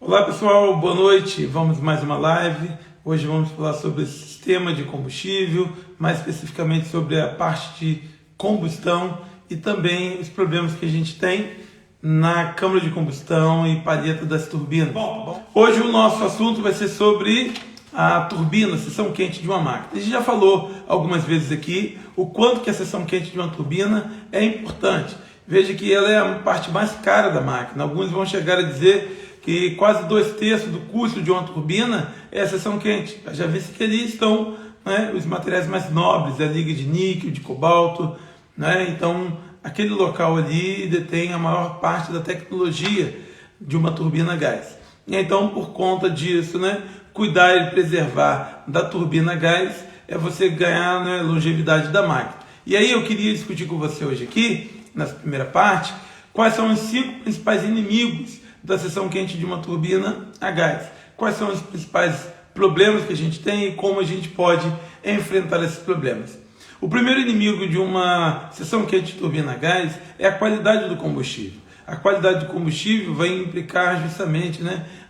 Olá pessoal, boa noite, vamos mais uma live. Hoje vamos falar sobre o sistema de combustível, mais especificamente sobre a parte de combustão e também os problemas que a gente tem na câmara de combustão e palheta das turbinas. Hoje o nosso assunto vai ser sobre a turbina, a seção quente de uma máquina. A gente já falou algumas vezes aqui o quanto que a seção quente de uma turbina é importante. Veja que ela é a parte mais cara da máquina. Alguns vão chegar a dizer que quase 2/3 do custo de uma turbina é a seção quente. Já visto que ali estão, os materiais mais nobres, a liga de níquel, de cobalto, então aquele local ali detém a maior parte da tecnologia de uma turbina a gás. Então, por conta disso, cuidar e preservar da turbina a gás é você ganhar longevidade da máquina. E aí eu queria discutir com você hoje aqui, nessa primeira parte, quais são os 5 principais inimigos da seção quente de uma turbina a gás. Quais são os principais problemas que a gente tem e como a gente pode enfrentar esses problemas. O primeiro inimigo de uma seção quente de turbina a gás é a qualidade do combustível. A qualidade do combustível vai implicar justamente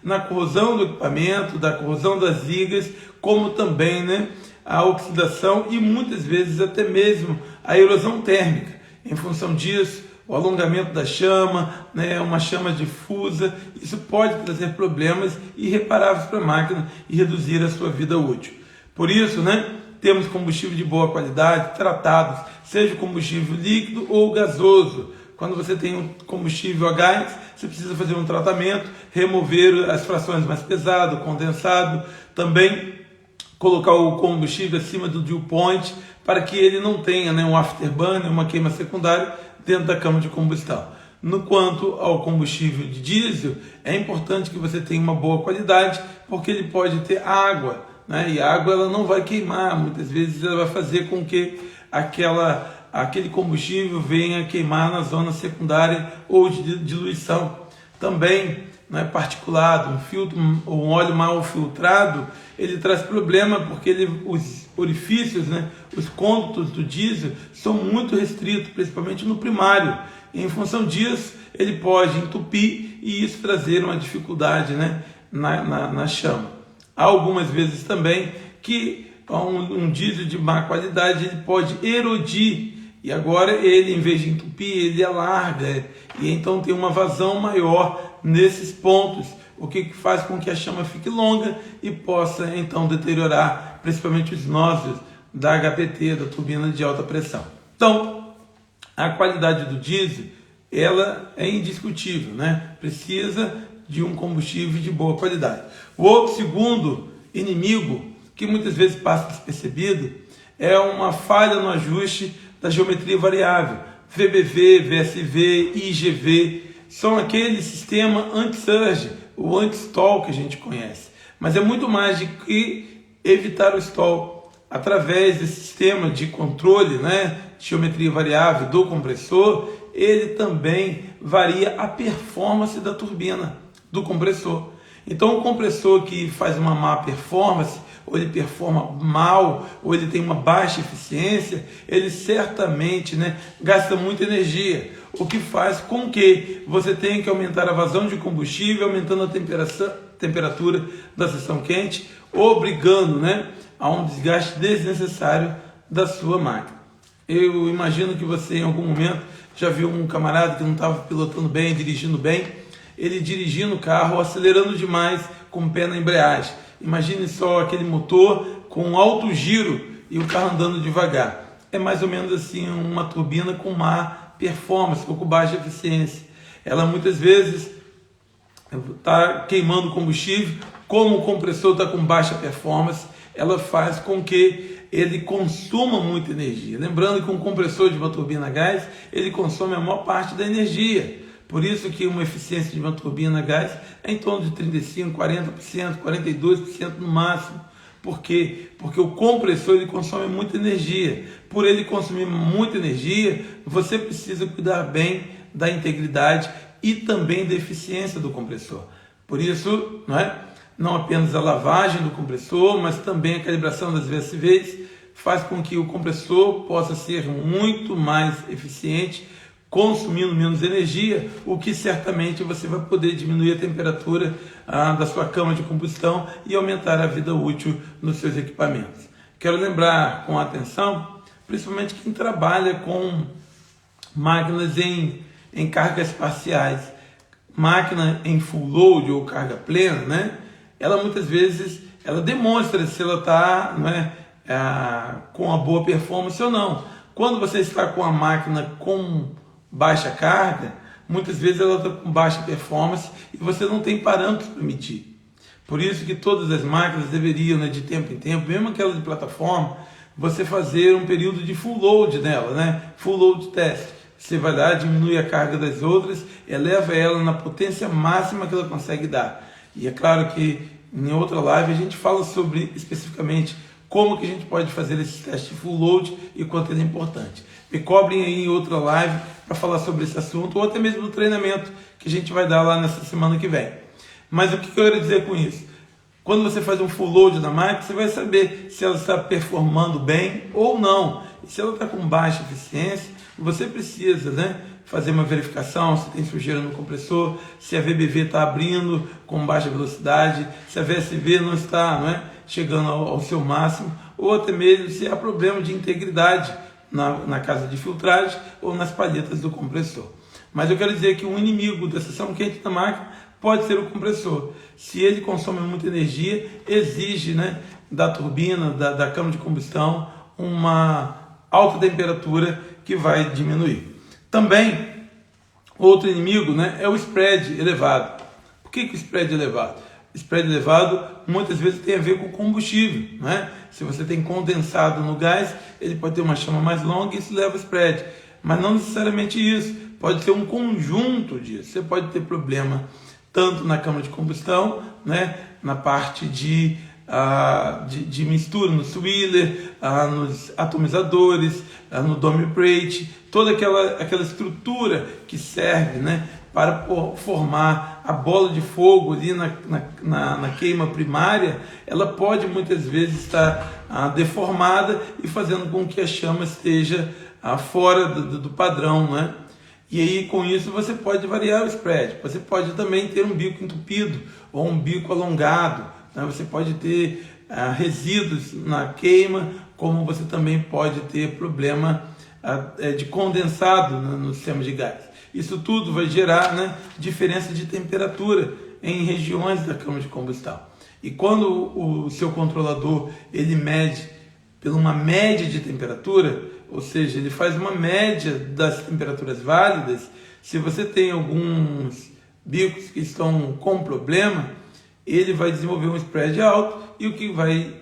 na corrosão do equipamento, da corrosão das ligas, como também a oxidação e muitas vezes até mesmo a erosão térmica. Em função disso, o alongamento da chama, uma chama difusa, isso pode trazer problemas irreparáveis para a máquina e reduzir a sua vida útil. Por isso, temos combustível de boa qualidade, tratados, seja combustível líquido ou gasoso. Quando você tem um combustível a gás, você precisa fazer um tratamento, remover as frações mais pesadas, o condensado, também colocar o combustível acima do dew point para que ele não tenha um afterburn, uma queima secundária dentro da câmara de combustão. No quanto ao combustível de diesel, é importante que você tenha uma boa qualidade, porque ele pode ter água, e a água ela não vai queimar, muitas vezes ela vai fazer com que aquele combustível venha queimar na zona secundária ou de diluição. Também, particulado, um filtro, um óleo mal filtrado, ele traz problema porque os orifícios, os condutos do diesel são muito restritos, principalmente no primário. E, em função disso, ele pode entupir e isso trazer uma dificuldade na chama. Há algumas vezes também que um diesel de má qualidade ele pode erodir e agora ele, em vez de entupir, ele alarga e então tem uma vazão maior nesses pontos, o que faz com que a chama fique longa e possa então deteriorar principalmente os nozzles da HPT, da turbina de alta pressão. Então, a qualidade do diesel, ela é indiscutível, precisa de um combustível de boa qualidade. O outro segundo inimigo, que muitas vezes passa despercebido, é uma falha no ajuste da geometria variável. VBV, VSV, IGV, são aquele sistema anti-surge, o anti-stall que a gente conhece. Mas é muito mais de que evitar o stall. Através desse sistema de controle, de geometria variável do compressor, ele também varia a performance da turbina, do compressor. Então, o compressor que faz uma má performance, ou ele performa mal, ou ele tem uma baixa eficiência, ele certamente gasta muita energia, o que faz com que você tenha que aumentar a vazão de combustível, aumentando a temperatura da seção quente, obrigando a um desgaste desnecessário da sua máquina. Eu imagino que você em algum momento já viu um camarada que não estava pilotando bem, dirigindo bem, ele dirigindo o carro, acelerando demais com o pé na embreagem. Imagine só aquele motor com alto giro e o carro andando devagar. É mais ou menos assim uma turbina com má performance, ou com baixa eficiência. Ela muitas vezes está queimando combustível, como o compressor está com baixa performance, ela faz com que ele consuma muita energia. Lembrando que um compressor de uma turbina a gás, ele consome a maior parte da energia. Por isso que uma eficiência de uma turbina a gás é em torno de 35%, 40%, 42% no máximo. Por quê? Porque o compressor ele consome muita energia. Por ele consumir muita energia, você precisa cuidar bem da integridade e também da eficiência do compressor. Por isso, não apenas a lavagem do compressor, mas também a calibração das VSVs faz com que o compressor possa ser muito mais eficiente consumindo menos energia, o que certamente você vai poder diminuir a temperatura da sua cama de combustão e aumentar a vida útil nos seus equipamentos. Quero lembrar com atenção, principalmente quem trabalha com máquinas em cargas parciais, máquina em full load ou carga plena, né? Ela muitas vezes ela demonstra se ela está com uma boa performance ou não. Quando você está com a máquina com baixa carga, muitas vezes ela está com baixa performance e você não tem parâmetros para medir. Por isso que todas as máquinas deveriam, de tempo em tempo, mesmo aquela de plataforma, você fazer um período de full load nela, né? Full load test. Você vai lá, diminui a carga das outras, eleva ela na potência máxima que ela consegue dar. E é claro que em outra live a gente fala sobre especificamente como que a gente pode fazer esse teste de full load e quanto ele é importante. Me cobrem aí em outra live para falar sobre esse assunto, ou até mesmo no treinamento que a gente vai dar lá nessa semana que vem. Mas o que eu quero dizer com isso? Quando você faz um full load na máquina, você vai saber se ela está performando bem ou não. E se ela está com baixa eficiência, você precisa fazer uma verificação se tem sujeira no compressor, se a VBV está abrindo com baixa velocidade, se a VSV não está chegando ao seu máximo, ou até mesmo se há problema de integridade na casa de filtragem ou nas palhetas do compressor. Mas eu quero dizer que um inimigo da seção quente da máquina pode ser o compressor. Se ele consome muita energia, exige da turbina, da cama de combustão, uma alta temperatura que vai diminuir. Também, outro inimigo é o spread elevado. Por que o spread é elevado? O spread elevado muitas vezes tem a ver com o combustível. Se você tem condensado no gás, ele pode ter uma chama mais longa e isso leva ao spread. Mas não necessariamente isso. Pode ser um conjunto disso. Você pode ter problema tanto na cama de combustão, na parte de mistura, no swiller, nos atomizadores, no dome plate, toda aquela estrutura que serve para formar a bola de fogo ali na queima primária, ela pode muitas vezes estar deformada e fazendo com que a chama esteja fora do padrão, E aí, com isso, você pode variar o spread. Você pode também ter um bico entupido ou um bico alongado. Você pode ter resíduos na queima, como você também pode ter problema de condensado no sistema de gás. Isso tudo vai gerar diferença de temperatura em regiões da cama de combustão. E quando o seu controlador ele mede por uma média de temperatura, ou seja, ele faz uma média das temperaturas válidas, se você tem alguns bicos que estão com problema, ele vai desenvolver um spread alto e o que vai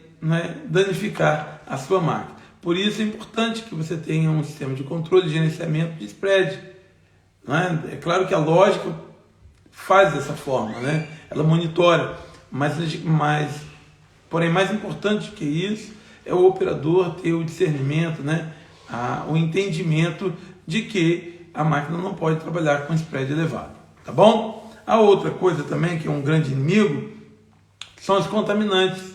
danificar a sua máquina. Por isso é importante que você tenha um sistema de controle e gerenciamento de spread. É claro que a lógica faz dessa forma, ela monitora, porém mais importante que isso é o operador ter o discernimento, o entendimento de que a máquina não pode trabalhar com spread elevado, tá bom? A outra coisa também que é um grande inimigo são os contaminantes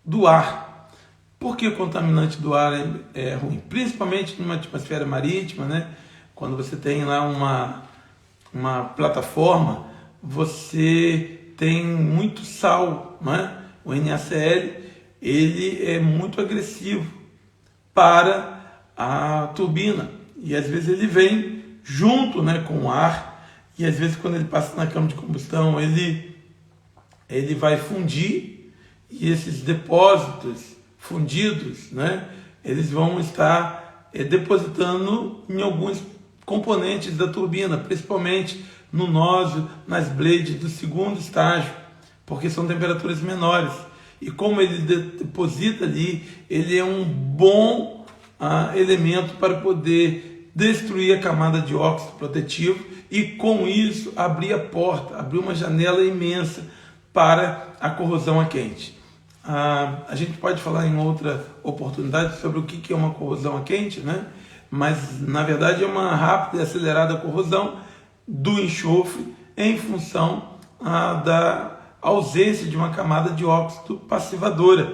do ar. Por que o contaminante do ar é ruim? Principalmente numa atmosfera marítima, quando você tem lá uma plataforma, você tem muito sal, O NaCl ele é muito agressivo para a turbina e às vezes ele vem junto com o ar e às vezes quando ele passa na cama de combustão ele vai fundir e esses depósitos fundidos eles vão estar depositando em alguns componentes da turbina, principalmente no nozzle, nas blades do segundo estágio, porque são temperaturas menores. E como ele deposita ali, ele é um bom elemento para poder destruir a camada de óxido protetivo e com isso abrir a porta, abrir uma janela imensa para a corrosão a quente. A gente pode falar em outra oportunidade sobre o que é uma corrosão a quente, mas na verdade é uma rápida e acelerada corrosão do enxofre em função da ausência de uma camada de óxido passivadora.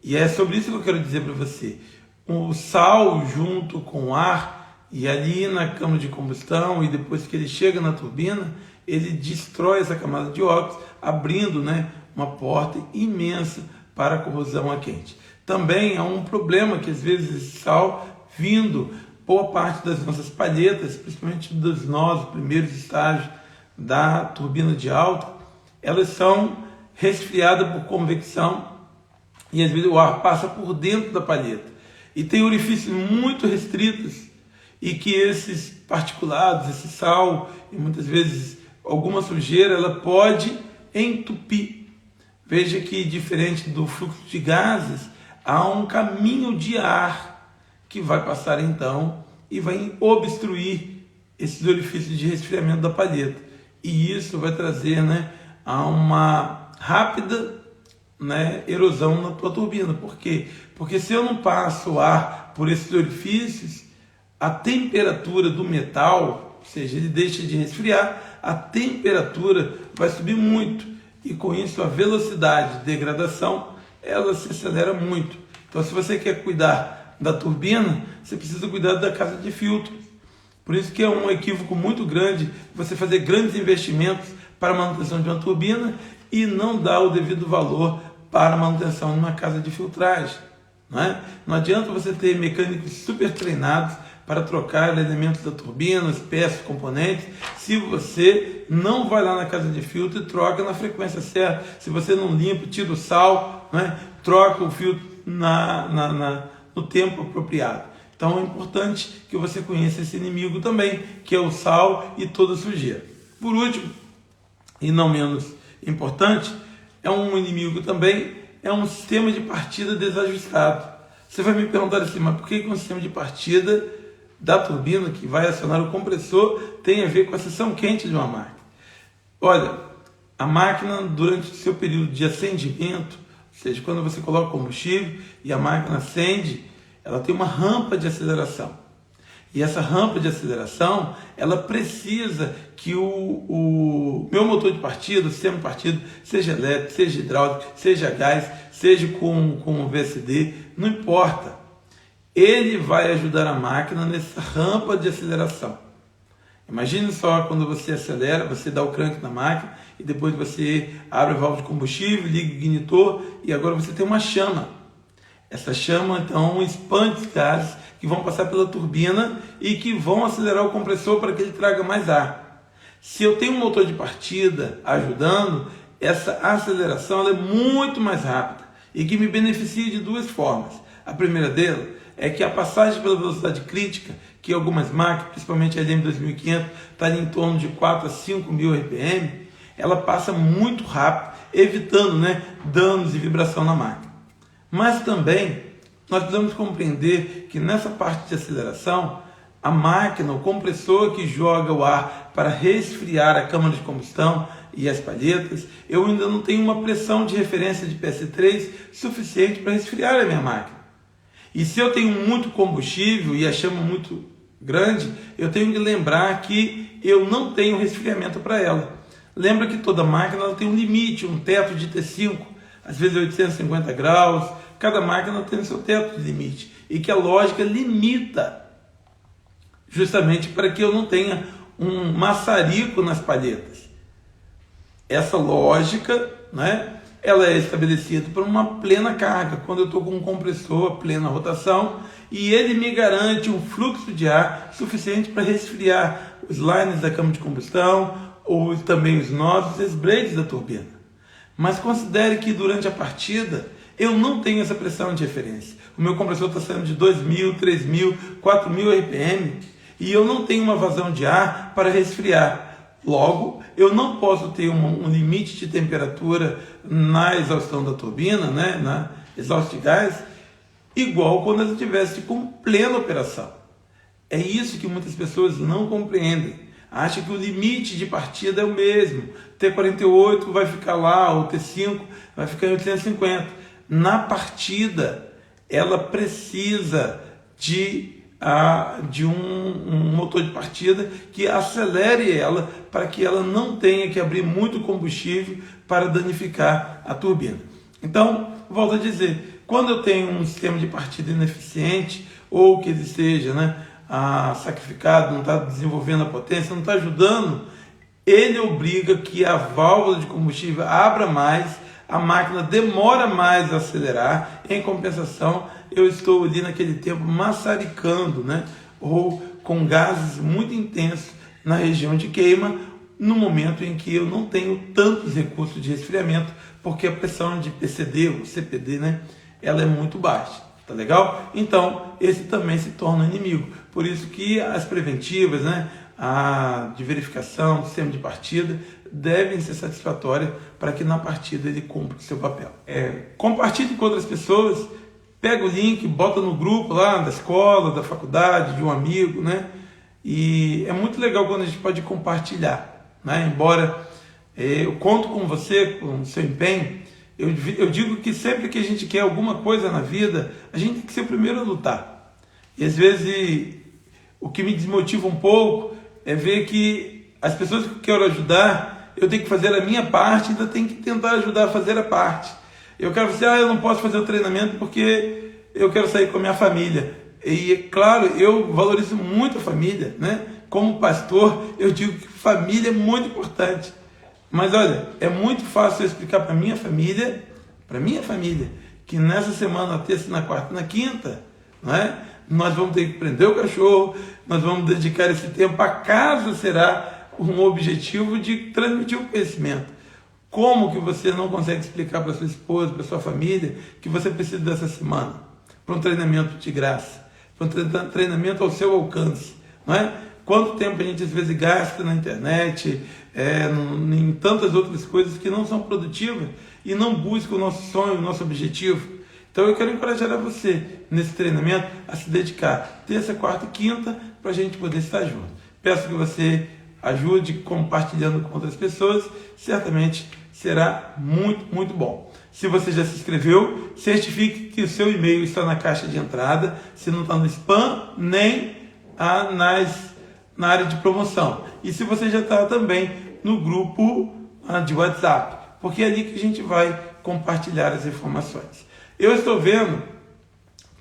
E é sobre isso que eu quero dizer para você. O sal junto com o ar, E ali na câmara de combustão, e depois que ele chega na turbina, ele destrói essa camada de óxido, abrindo, né, uma porta imensa para a corrosão a quente. Também há um problema que às vezes esse sal vindo, boa parte das nossas palhetas, principalmente dos nós, primeiros estágios da turbina de alta, elas são resfriadas por convecção e às vezes o ar passa por dentro da palheta. E tem orifícios muito restritos e que esses particulados, esse sal e muitas vezes alguma sujeira, ela pode entupir. Veja que diferente do fluxo de gases, há um caminho de ar que vai passar então e vai obstruir esses orifícios de resfriamento da palheta. E isso vai trazer, né, a uma rápida, né, erosão na tua turbina. Por quê? Porque se eu não passo o ar por esses orifícios, a temperatura do metal, ou seja, ele deixa de resfriar, a temperatura vai subir muito. E com isso a velocidade de degradação, ela se acelera muito. Então se você quer cuidar da turbina, você precisa cuidar da casa de filtros. Por isso que é um equívoco muito grande você fazer grandes investimentos para a manutenção de uma turbina e não dar o devido valor para a manutenção de uma casa de filtragem. Não adianta você ter mecânicos super treinados para trocar elementos da turbina, as peças, componentes, se você não vai lá na casa de filtro e troca na frequência certa, se você não limpa, tira o sal, troca o filtro no tempo apropriado. Então é importante que você conheça esse inimigo também, que é o sal e toda a sujeira. Por último, e não menos importante, é um inimigo também, é um sistema de partida desajustado. Você vai me perguntar assim, mas por que um sistema de partida da turbina que vai acionar o compressor tem a ver com a seção quente de uma máquina? Olha, a máquina durante o seu período de acendimento, ou seja, quando você coloca combustível e a máquina acende, ela tem uma rampa de aceleração. E essa rampa de aceleração, ela precisa que o meu motor de partida, o sistema de partida, seja elétrico, seja hidráulico, seja gás, seja com VSD, não importa. Ele vai ajudar a máquina nessa rampa de aceleração. Imagine só quando você acelera, você dá o crank na máquina e depois você abre a válvula de combustível, liga o ignitor e agora você tem uma chama. Essa chama então expande os gases que vão passar pela turbina e que vão acelerar o compressor para que ele traga mais ar. Se eu tenho um motor de partida ajudando, essa aceleração ela é muito mais rápida e que me beneficia de duas formas. A primeira dela é que a passagem pela velocidade crítica, que algumas máquinas, principalmente a LM2500, está em torno de 4 a 5 mil RPM, ela passa muito rápido, evitando, danos e vibração na máquina. Mas também nós precisamos compreender que nessa parte de aceleração, a máquina, o compressor que joga o ar para resfriar a câmara de combustão e as palhetas, eu ainda não tenho uma pressão de referência de PS3 suficiente para resfriar a minha máquina. E se eu tenho muito combustível e a chama muito grande, eu tenho que lembrar que eu não tenho resfriamento para ela. Lembra que toda máquina ela tem um limite, um teto de T5, às vezes 850 graus, cada máquina tem o seu teto de limite, e que a lógica limita, justamente para que eu não tenha um maçarico nas palhetas. Essa lógica, ela é estabelecida por uma plena carga, quando eu estou com um compressor a plena rotação, e ele me garante um fluxo de ar suficiente para resfriar os liners da câmara de combustão, ou também os nós e as blades da turbina. Mas considere que durante a partida, eu não tenho essa pressão de referência. O meu compressor está saindo de 2.000, 3.000, 4.000 RPM, e eu não tenho uma vazão de ar para resfriar. Logo, eu não posso ter um limite de temperatura na exaustão da turbina, na exausto de gás, igual quando ela estivesse com plena operação. É isso que muitas pessoas não compreendem. Acham que o limite de partida é o mesmo. T48 vai ficar lá, ou T5 vai ficar em 850. Na partida, ela precisa de um motor de partida que acelere ela para que ela não tenha que abrir muito combustível para danificar a turbina. Então, volto a dizer, quando eu tenho um sistema de partida ineficiente ou que ele esteja sacrificado, não está desenvolvendo a potência, não está ajudando, ele obriga que a válvula de combustível abra mais, a máquina demora mais a acelerar, em compensação eu estou ali naquele tempo maçaricando, né? Ou com gases muito intensos na região de queima, no momento em que eu não tenho tantos recursos de resfriamento, porque a pressão de PCD ou CPD, né, ela é muito baixa, tá legal? Então, esse também se torna inimigo. Por isso que as preventivas, né, a de verificação, do sistema de partida, devem ser satisfatórias para que na partida ele cumpra o seu papel. Compartilhe com outras pessoas, pega o link, bota no grupo lá da escola, da faculdade, de um amigo, né? E é muito legal quando a gente pode compartilhar, né? Embora eu conto com você, com o seu empenho, eu digo que sempre que a gente quer alguma coisa na vida, a gente tem que ser o primeiro a lutar. E às vezes o que me desmotiva um pouco é ver que as pessoas que eu quero ajudar, eu tenho que fazer a minha parte, ainda tenho que tentar ajudar a fazer a parte. Eu quero dizer, eu não posso fazer o treinamento porque eu quero sair com a minha família. E, claro, eu valorizo muito a família, né? Como pastor, eu digo que família é muito importante. Mas, olha, é muito fácil eu explicar para minha família, que nessa semana, na terça, na quarta e na quinta, né, nós vamos ter que prender o cachorro, nós vamos dedicar esse tempo, a casa será um objetivo de transmitir o conhecimento. Como que você não consegue explicar para sua esposa, para sua família, que você precisa dessa semana? Para um treinamento de graça, para um treinamento ao seu alcance, não é? Quanto tempo a gente às vezes gasta na internet, em tantas outras coisas que não são produtivas e não busca o nosso sonho, o nosso objetivo. Então eu quero encorajar a você, nesse treinamento, a se dedicar terça, quarta e quinta, para a gente poder estar junto. Peço que você ajude compartilhando com outras pessoas, certamente será muito, muito bom. Se você já se inscreveu, certifique que o seu e-mail está na caixa de entrada, se não está no spam, nem na área de promoção. E se você já está também no grupo de WhatsApp, porque é ali que a gente vai compartilhar as informações. Eu estou vendo,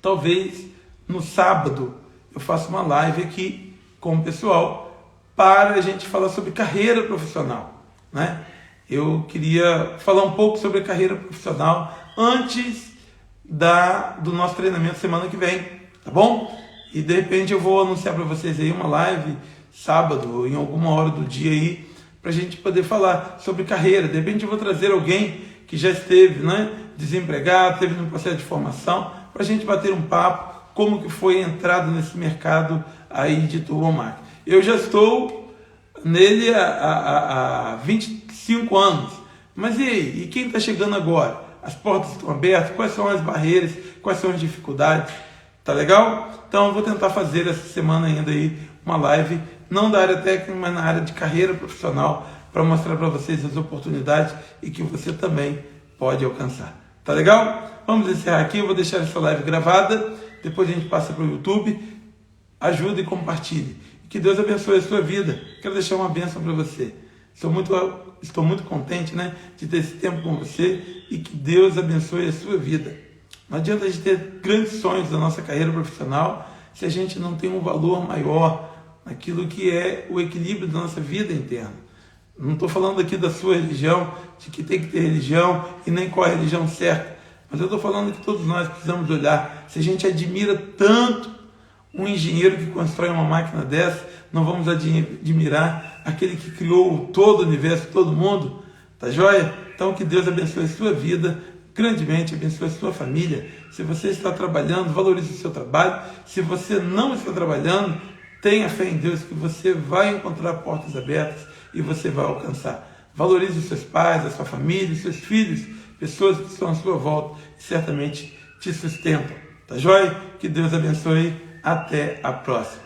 talvez no sábado, eu faço uma live aqui com o pessoal para a gente falar sobre carreira profissional, né? Eu queria falar um pouco sobre a carreira profissional antes do nosso treinamento semana que vem, tá bom? E de repente eu vou anunciar para vocês aí uma live sábado, ou em alguma hora do dia aí, para a gente poder falar sobre carreira. De repente eu vou trazer alguém que já esteve, né, desempregado, esteve no processo de formação, para a gente bater um papo, como que foi a entrada nesse mercado aí de Turbomac. Eu já estou nele há 25 anos, mas e aí? E quem está chegando agora? As portas estão abertas? Quais são as barreiras? Quais são as dificuldades? Tá legal? Então eu vou tentar fazer essa semana ainda aí uma live, não da área técnica, mas na área de carreira profissional, para mostrar para vocês as oportunidades e que você também pode alcançar. Tá legal? Vamos encerrar aqui, eu vou deixar essa live gravada, depois a gente passa para o YouTube. Ajude e compartilhe. Que Deus abençoe a sua vida. Quero deixar uma bênção para você. Estou muito contente, né, de ter esse tempo com você e que Deus abençoe a sua vida. Não adianta a gente ter grandes sonhos da nossa carreira profissional se a gente não tem um valor maior naquilo que é o equilíbrio da nossa vida interna. Não estou falando aqui da sua religião, de que tem que ter religião e nem qual é a religião certa, mas eu estou falando que todos nós precisamos olhar. Se a gente admira tanto um engenheiro que constrói uma máquina dessa, não vamos admirar aquele que criou todo o universo, todo mundo, tá joia? Então que Deus abençoe a sua vida grandemente, abençoe a sua família. Se você está trabalhando, valorize o seu trabalho. Se você não está trabalhando, tenha fé em Deus que você vai encontrar portas abertas e você vai alcançar. Valorize os seus pais, a sua família, os seus filhos, pessoas que estão à sua volta e certamente te sustentam. Tá joia? Que Deus abençoe. Até a próxima.